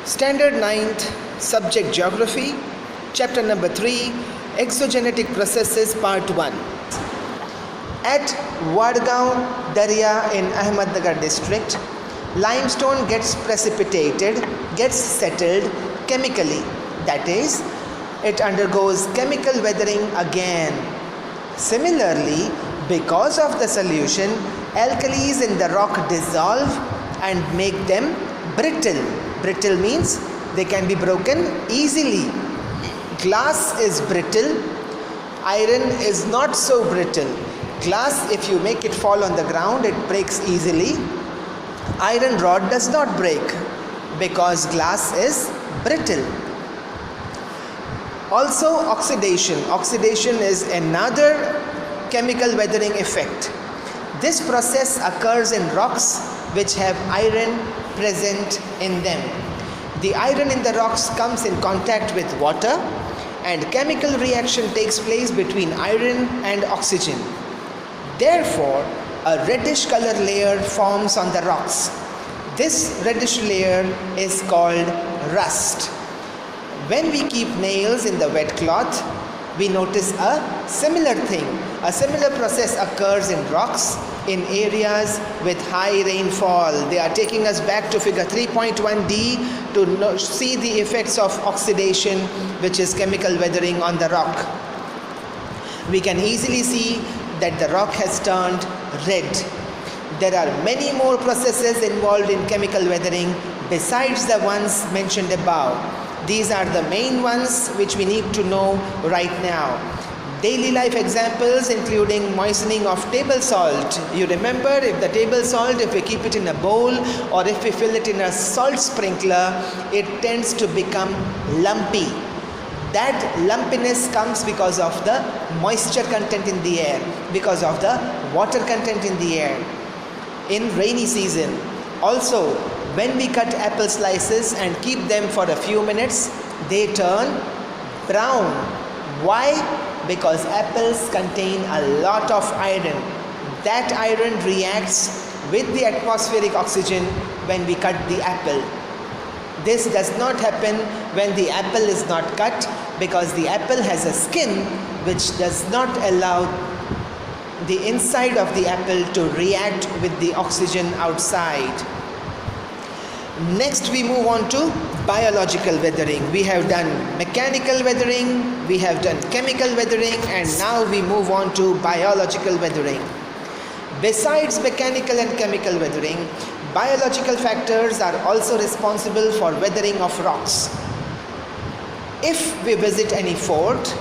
Standard 9th, Subject Geography, Chapter number 3, Exogenetic Processes, Part 1. At Wadgaon Darya in Ahmednagar district, limestone gets precipitated, gets settled chemically. That is, it undergoes chemical weathering again. Similarly, because of the solution, alkalis in the rock dissolve and make them brittle. Brittle means they can be broken easily. Glass is brittle, iron is not so brittle. Glass, if you make it fall on the ground, it breaks easily. Iron rod does not break because glass is brittle. Also, oxidation. Oxidation is another chemical weathering effect. This process occurs in rocks which have iron present in them. The iron in the rocks comes in contact with water and chemical reaction takes place between iron and oxygen. Therefore, a reddish color layer forms on the rocks. This reddish layer is called rust. When we keep nails in the wet cloth, we notice a similar thing. A similar process occurs in rocks in areas with high rainfall. They are taking us back to figure 3.1d to see the effects of oxidation, which is chemical weathering on the rock. We can easily see that the rock has turned red. There are many more processes involved in chemical weathering besides the ones mentioned above. These are the main ones which we need to know right now. Daily life examples including moistening of table salt. You remember, if the table salt, if we keep it in a bowl or if we fill it in a salt sprinkler, it tends to become lumpy. That lumpiness comes because of the moisture content in the air, because of the water content in the air. In rainy season, also when we cut apple slices and keep them for a few minutes, they turn brown. Why? Because apples contain a lot of iron. That iron reacts with the atmospheric oxygen when we cut the apple. This does not happen when the apple is not cut, because the apple has a skin which does not allow the inside of the apple to react with the oxygen outside. Next, we move on to biological weathering. We have done mechanical weathering, we have done chemical weathering, and now we move on to biological weathering. Besides mechanical and chemical weathering, biological factors are also responsible for weathering of rocks. If we visit any fort,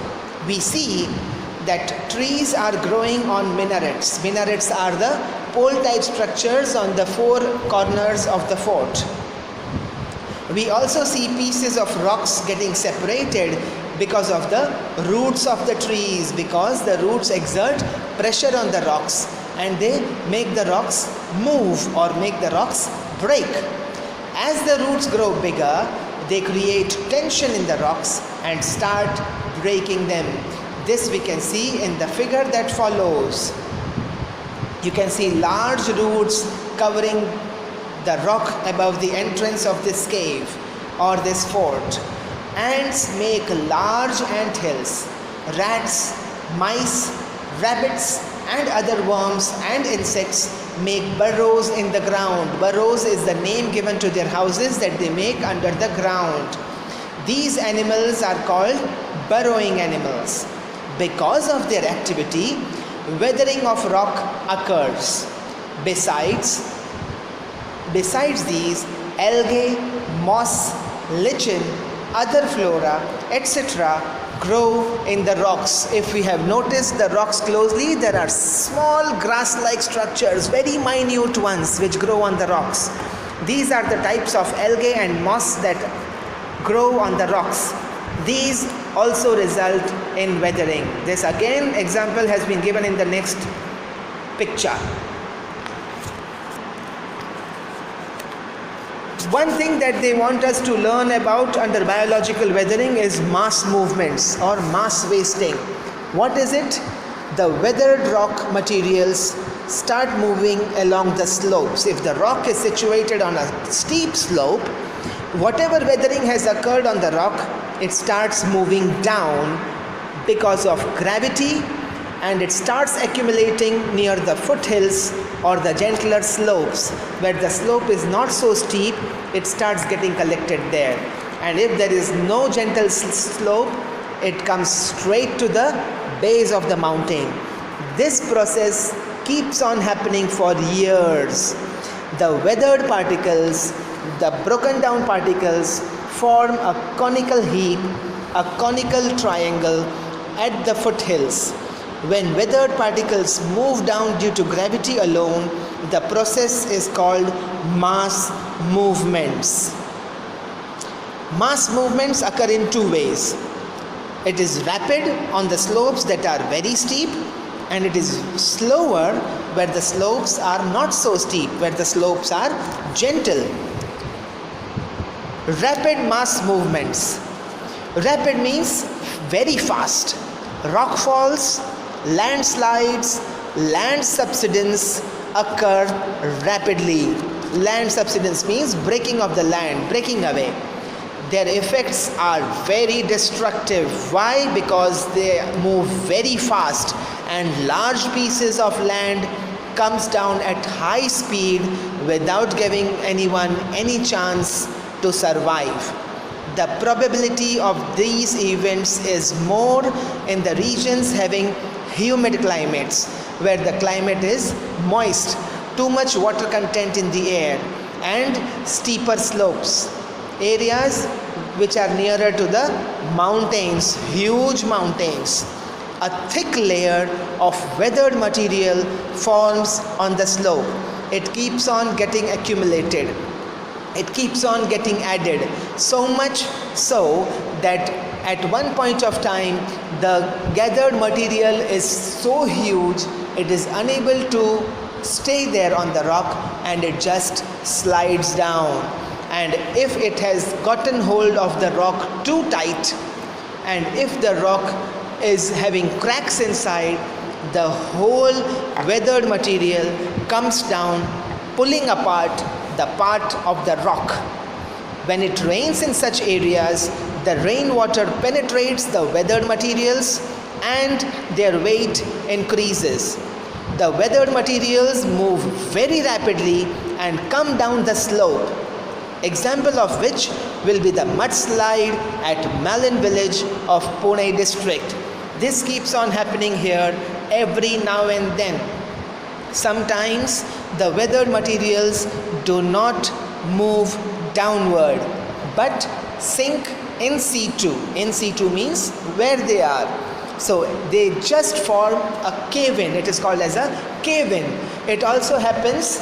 we see that trees are growing on minarets. Minarets are the pole-type structures on the four corners of the fort. We also see pieces of rocks getting separated because of the roots of the trees, because the roots exert pressure on the rocks and they make the rocks move or make the rocks break. As the roots grow bigger, they create tension in the rocks and start breaking them. This we can see in the figure that follows. You can see large roots covering the rock above the entrance of this cave or this fort. Ants make large ant hills. Rats, mice, rabbits and other worms and insects make burrows in the ground. Burrows is the name given to their houses that they make under the ground. These animals are called burrowing animals. Because of their activity, weathering of rock occurs. Besides these, algae, moss, lichen, other flora, etc. grow in the rocks. If we have noticed the rocks closely, there are small grass-like structures, very minute ones, which grow on the rocks. These are the types of algae and moss that grow on the rocks. These also result in weathering. This again example has been given in the next picture. One thing that they want us to learn about under biological weathering is mass movements or mass wasting. What is it? The weathered rock materials start moving along the slopes. If the rock is situated on a steep slope, Whatever weathering has occurred on the rock, it starts moving down because of gravity, and it starts accumulating near the foothills or the gentler slopes. Where the slope is not so steep, it starts getting collected there. And if there is no gentle slope, it comes straight to the base of the mountain. This process keeps on happening for years. The weathered particles, the broken down particles, form a conical heap, a conical triangle at the foothills. When weathered particles move down due to gravity alone, the process is called mass movements. Mass movements occur in two ways. It is rapid on the slopes that are very steep, and it is slower where the slopes are not so steep, where the slopes are gentle. Rapid mass movements. Rapid means very fast. Rock falls, landslides, land subsidence occur rapidly. Land subsidence means breaking of the land, breaking away. Their effects are very destructive. Why? Because they move very fast, and large pieces of land comes down at high speed without giving anyone any chance to survive. The probability of these events is more in the regions having humid climates, where the climate is moist, too much water content in the air, and steeper slopes. Areas which are nearer to the mountains, huge mountains. A thick layer of weathered material forms on the slope. It keeps on getting accumulated. It keeps on getting added, so much so that at one point of time the gathered material is so huge it is unable to stay there on the rock, and it just slides down. And if it has gotten hold of the rock too tight, and if the rock is having cracks inside, the whole weathered material comes down, pulling apart the part of the rock. When it rains in such areas, the rainwater penetrates the weathered materials and their weight increases. The weathered materials move very rapidly and come down the slope. Example of which will be the mudslide at Malin village of Pune district. This keeps on happening here every now and then. Sometimes the weathered materials do not move downward but sink in situ. In situ means where they are. So they just form a cave-in. It is called as a cave-in. It also happens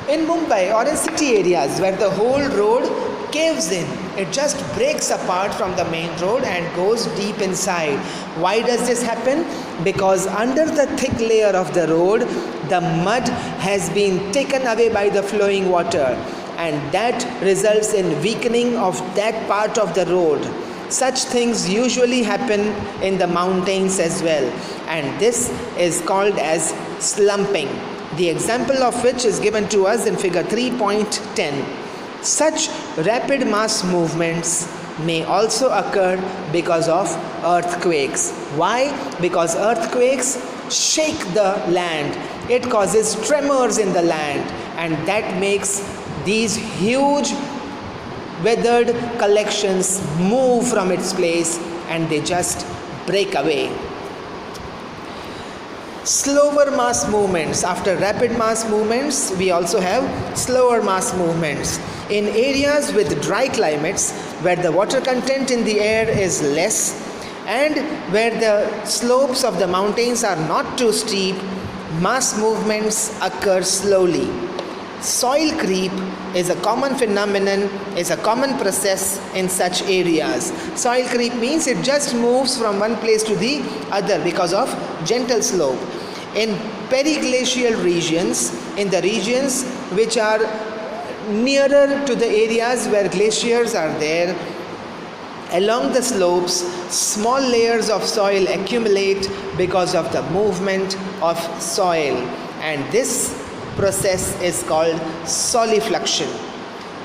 in Mumbai or in city areas where the whole road caves in. It just breaks apart from the main road and goes deep inside. Why does this happen? Because under the thick layer of the road, the mud has been taken away by the flowing water, and that results in weakening of that part of the road. Such things usually happen in the mountains as well, and this is called as slumping. The example of which is given to us in figure 3.10. Such rapid mass movements may also occur because of earthquakes. Why? Because earthquakes shake the land. It causes tremors in the land, and that makes these huge weathered collections move from its place, and they just break away. Slower mass movements. After rapid mass movements, we also have slower mass movements. In areas with dry climates, where the water content in the air is less and where the slopes of the mountains are not too steep, mass movements occur slowly. Soil creep is a common phenomenon, is a common process in such areas. Soil creep means it just moves from one place to the other because of gentle slope. In periglacial regions, in the regions which are nearer to the areas where glaciers are there, along the slopes, small layers of soil accumulate because of the movement of soil, and this process is called solifluction.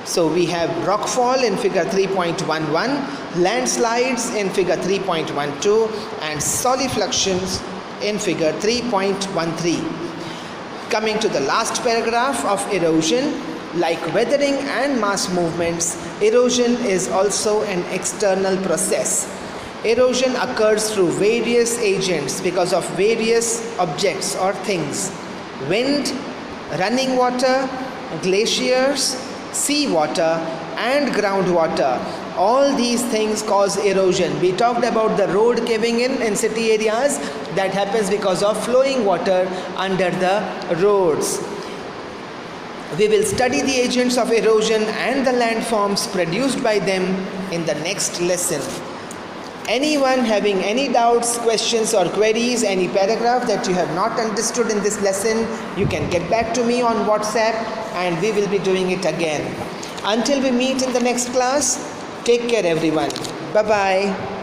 So we have rockfall in figure 3.11, landslides in figure 3.12 and solifluxions in figure 3.13. Coming to the last paragraph of erosion, like weathering and mass movements, erosion is also an external process. Erosion occurs through various agents because of various objects or things. Wind, running water, glaciers, sea water and groundwater. All these things cause erosion. We talked about the road caving in city areas. That happens because of flowing water under the roads. We will study the agents of erosion and the landforms produced by them in the next lesson. Anyone having any doubts, questions or queries, any paragraph that you have not understood in this lesson, you can get back to me on WhatsApp and we will be doing it again. Until we meet in the next class, take care everyone. Bye-bye.